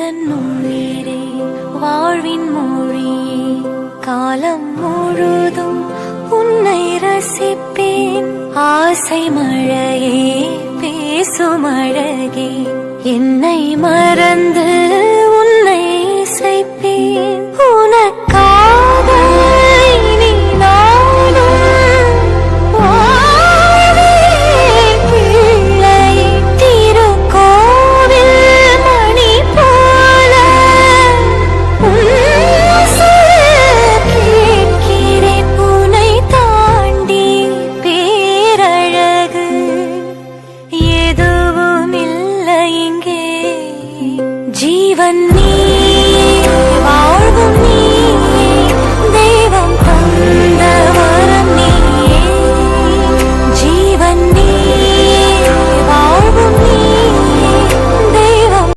எந்தன் உயிரே வாழ்வின் மொழியே காலம் முழுதும் உன்னை ரசிப்பேன் ஆசை மழையே பேசும் அழகே என்னை மறந்து உன்னை இசைப்பேன் உனக்காக இனி நானும் வாழ்வேன் பிள்ளை திருக்கோவில் மணி போல கேட்கிறேன் உன்னை தாண்டி பேரழகு எதுவும் இல்லை இங்கே ஜீவன் நீ